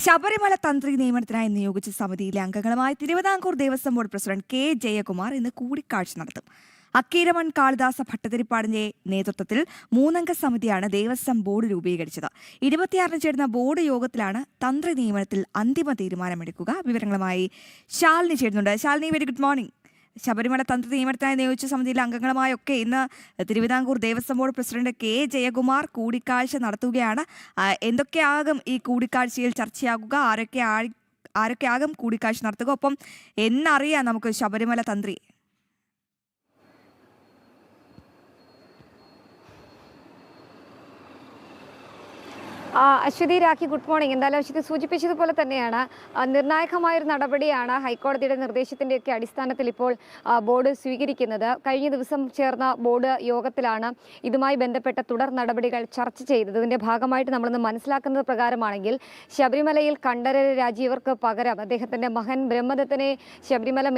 ശബരിമല തന്ത്രി നിയമനത്തിനായി നിയോഗിച്ച സമിതിയിലെ അംഗങ്ങളുമായി Thiruvithamkoor Devaswom board president K Jayakumar ഇന്ന് കൂടിക്കാഴ്ച നടത്തും. അക്കീരമൺ കാളിദാസ ഭട്ടതിരിപ്പാടിന്റെ നേതൃത്വത്തിൽ 3-അംഗ സമിതിയാണ് ദേവസ്വം ബോർഡ് രൂപീകരിച്ചത്. 26-ന് ചേരുന്ന ബോർഡ് യോഗത്തിലാണ് തന്ത്രി നിയമനത്തിൽ അന്തിമ തീരുമാനമെടുക്കുക. വിവരങ്ങളുമായി ശാലിനി ചേരുന്നുണ്ട്. Shalini, very good morning. Sabarimala തന്ത്രി നിയമനത്തിനായി നിയോഗിച്ച സമിതിയിലെ അംഗങ്ങളുമായൊക്കെ ഇന്ന് Thiruvithamkoor Devaswom board president K Jayakumar കൂടിക്കാഴ്ച നടത്തുകയാണ്. എന്തൊക്കെയാകും ഈ കൂടിക്കാഴ്ചയിൽ ചർച്ചയാകുക? ആരൊക്കെയാകും കൂടിക്കാഴ്ച നടത്തുക? ഒപ്പം എന്നറിയാം നമുക്ക് ശബരിമല തന്ത്രി? Aswathi, Rakhi, good morning. എന്തായാലും അശ്വതി സൂചിപ്പിച്ചതുപോലെ തന്നെയാണ് നിർണായകമായൊരു നടപടിയാണ് ഹൈക്കോടതിയുടെ നിർദ്ദേശത്തിൻ്റെയൊക്കെ അടിസ്ഥാനത്തിൽ ഇപ്പോൾ ബോർഡ് സ്വീകരിക്കുന്നത്. കഴിഞ്ഞ ദിവസം ചേർന്ന ബോർഡ് യോഗത്തിലാണ് ഇതുമായി ബന്ധപ്പെട്ട തുടർ നടപടികൾ ചർച്ച ചെയ്തത്. ഇതിൻ്റെ ഭാഗമായിട്ട് നമ്മളൊന്ന് മനസ്സിലാക്കുന്നത് പ്രകാരമാണെങ്കിൽ ശബരിമലയിൽ കണ്ഠരര് രാജീവർക്ക് പകരം അദ്ദേഹത്തിൻ്റെ മകൻ ബ്രഹ്മദത്തനെ ശബരിമല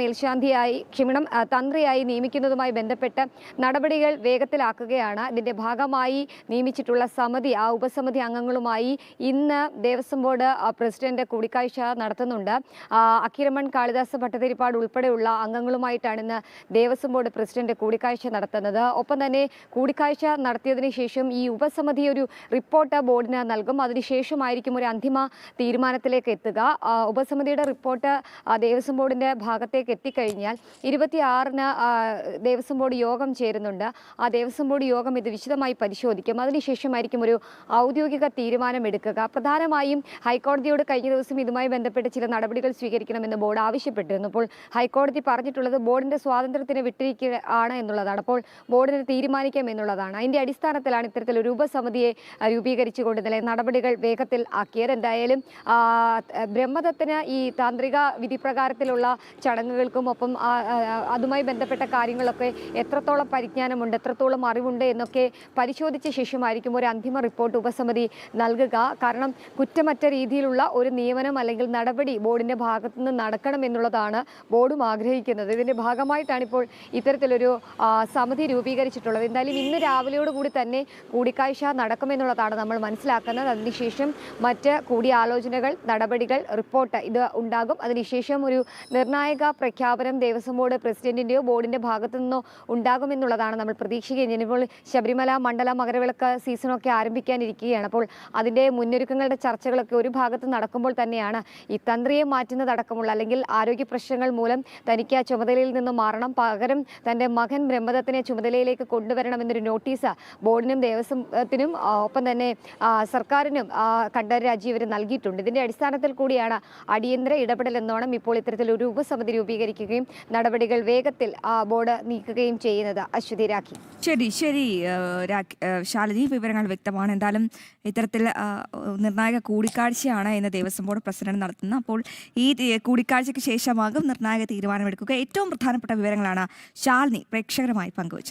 തന്ത്രിയായി നിയമിക്കുന്നതുമായി ബന്ധപ്പെട്ട് നടപടികൾ വേഗത്തിലാക്കുകയാണ്. ഇതിൻ്റെ ഭാഗമായി നിയമിച്ചിട്ടുള്ള സമിതി, ഉപസമിതി അംഗങ്ങളും ഇന്ന് ദേവസ്വം ബോർഡ് പ്രസിഡന്റ് കൂടിക്കാഴ്ച നടത്തുന്നുണ്ട്. അക്കീരമൺ കാളിദാസ ഭട്ടതിരിപ്പാട് ഉൾപ്പെടെയുള്ള അംഗങ്ങളുമായിട്ടാണ് ഇന്ന് ദേവസ്വം ബോർഡ് പ്രസിഡന്റ് കൂടിക്കാഴ്ച നടത്തുന്നത്. ഒപ്പം തന്നെ കൂടിക്കാഴ്ച നടത്തിയതിനു ശേഷം ഈ ഉപസമിതി ഒരു റിപ്പോർട്ട് ബോർഡിന് നൽകും. അതിനുശേഷമായിരിക്കും ഒരു അന്തിമ തീരുമാനത്തിലേക്ക് എത്തുക. ഉപസമിതിയുടെ റിപ്പോർട്ട് ദേവസ്വം ബോർഡിന്റെ ഭാഗത്തേക്ക് എത്തിക്കഴിഞ്ഞാൽ 26-ന് ദേവസ്വം ബോർഡ് യോഗം ചേരുന്നുണ്ട്. ആ ദേവസ്വം ബോർഡ് യോഗം ഇത് വിശദമായി പരിശോധിക്കും. അതിനുശേഷമായിരിക്കും ഒരു ഔദ്യോഗിക തീരുമാനമെടുക്കുക. പ്രധാനമായും ഹൈക്കോടതിയോട് കഴിഞ്ഞ ദിവസം ഇതുമായി ബന്ധപ്പെട്ട് ചില നടപടികൾ സ്വീകരിക്കണമെന്ന് ബോർഡ് ആവശ്യപ്പെട്ടിരുന്നു. അപ്പോൾ ഹൈക്കോടതി പറഞ്ഞിട്ടുള്ളത് ബോർഡിന്റെ സ്വാതന്ത്ര്യത്തിന് വിട്ടിരിക്കുകയാണ് എന്നുള്ളതാണ്. അപ്പോൾ ബോർഡിന് തീരുമാനിക്കാം എന്നുള്ളതാണ്. അതിന്റെ അടിസ്ഥാനത്തിലാണ് ഇത്തരത്തിലൊരു ഉപസമിതിയെ രൂപീകരിച്ചുകൊണ്ട് ഇന്നലെ നടപടികൾ വേഗത്തിൽ ആക്കിയത്. എന്തായാലും ബ്രഹ്മദത്തിന് ഈ താന്ത്രിക വിധിപ്രകാരത്തിലുള്ള ചടങ്ങുകൾക്കും ഒപ്പം അതുമായി ബന്ധപ്പെട്ട കാര്യങ്ങളൊക്കെ എത്രത്തോളം പരിജ്ഞാനമുണ്ട്, എത്രത്തോളം അറിവുണ്ട് എന്നൊക്കെ പരിശോധിച്ച ശേഷമായിരിക്കും ഒരു അന്തിമ റിപ്പോർട്ട് ഉപസമിതി നൽകുക. കാരണം കുറ്റമറ്റ രീതിയിലുള്ള ഒരു നിയമനം അല്ലെങ്കിൽ നടപടി ബോർഡിന്റെ ഭാഗത്തു നിന്ന് നടക്കണം എന്നുള്ളതാണ് ബോർഡും ആഗ്രഹിക്കുന്നത്. ഇതിന്റെ ഭാഗമായിട്ടാണ് ഇപ്പോൾ ഇത്തരത്തിലൊരു സമിതി രൂപീകരിച്ചിട്ടുള്ളത്. എന്തായാലും ഇന്ന് രാവിലെയോടുകൂടി തന്നെ കൂടിക്കാഴ്ച നടക്കുമെന്നുള്ളതാണ് നമ്മൾ മനസ്സിലാക്കുന്നത്. അതിനുശേഷം മറ്റ് കൂടിയാലോചനകൾ, നടപടികൾ, റിപ്പോർട്ട് ഇത് ഉണ്ടാകും. അതിനുശേഷം ഒരു നിർണായക പ്രഖ്യാപനം ദേവസ്വം ബോർഡ് പ്രസിഡന്റിന്റെയോ ബോർഡിന്റെ ഭാഗത്തു നിന്നോ ഉണ്ടാകുമെന്നുള്ളതാണ് നമ്മൾ പ്രതീക്ഷിക്കുന്നത്. ഇപ്പോൾ ശബരിമല മണ്ഡല മകരവിളക്ക് സീസണൊക്കെ ആരംഭിക്കാനിരിക്കുകയാണ്. അപ്പോൾ അതിൻ്റെ മുന്നൊരുക്കങ്ങളുടെ ചർച്ചകളൊക്കെ ഒരു ഭാഗത്ത് നടക്കുമ്പോൾ തന്നെയാണ് ഈ തന്ത്രിയെ മാറ്റുന്നതടക്കമുള്ള അല്ലെങ്കിൽ ആരോഗ്യ പ്രശ്നങ്ങൾ മൂലം തനിക്ക് ആ ചുമതലയിൽ നിന്ന് മാറണം, പകരം തൻ്റെ മകൻ ബ്രഹ്മദത്തിനെ ചുമതലയിലേക്ക് കൊണ്ടുവരണമെന്നൊരു നോട്ടീസ് ബോർഡിനും ദേവസ്വത്തിനും ഒപ്പം തന്നെ സർക്കാരിനും കണ്ഠരര് രാജീവര് നൽകിയിട്ടുണ്ട്. ഇതിൻ്റെ അടിസ്ഥാനത്തിൽ കൂടിയാണ് അടിയന്തര ഇടപെടൽ എന്നോണം ഇപ്പോൾ ഇത്തരത്തിലൊരു ഉപസമിതി രൂപീകരിക്കുകയും നടപടികൾ വേഗത്തിൽ ബോർഡ് നീക്കുകയും ചെയ്യുന്നത്. അശ്വതി, രാഖി. ശരി ശാലിനി, വിവരങ്ങൾ വ്യക്തമാണ്. എന്തായാലും ഇത്തരത്തിൽ നിർണായക കൂടിക്കാഴ്ചയാണ് ഇന്ന് ദേവസ്വം ബോർഡ് പ്രസിഡന്റ് നടത്തുന്നത്. അപ്പോൾ ഈ കൂടിക്കാഴ്ചയ്ക്ക് ശേഷമാകും നിർണായക തീരുമാനമെടുക്കുക. ഏറ്റവും പ്രധാനപ്പെട്ട വിവരങ്ങളാണ് ശാലിനി പ്രേക്ഷകരുമായി പങ്കുവച്ചത്.